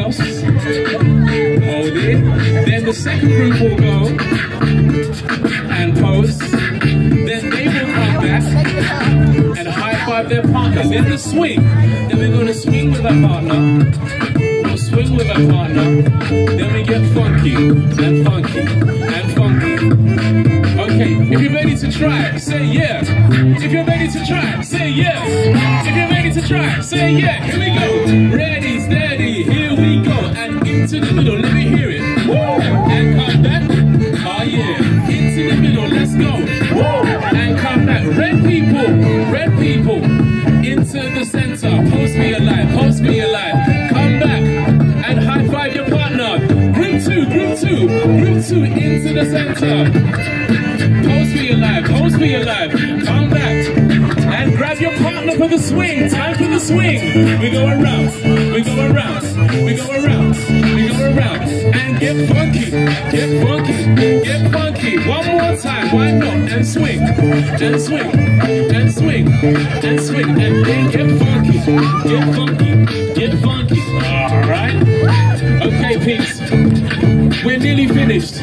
else. Hold it. Then the second group will go and pose. Then they will come back and high five their partner. Then the swing. Then we're going to swing with our partner. We'll swing with our partner. Then we get funky and funky and funky. Okay, if you're ready to try, say yeah. If you're ready to try, say yes. If you're ready to try, say yeah. Here we go. Ready, steady, here we go. And into the middle, let me hear it. Woo! And come back. Oh yeah. Into the middle, let's go. Woo! And come back. Red people, into the center. Post me alive, post me alive. Come back and high five your partner. Group two, into the center. Post me alive, come back and grab your partner for the swing. Time for the swing. We go around, we go around, we go around, we go around. And get funky, get funky, get funky. One more time, why not? And swing, and swing, and swing, and swing. And then get funky, get funky, get funky. Alright? Okay, peeps, we're nearly finished.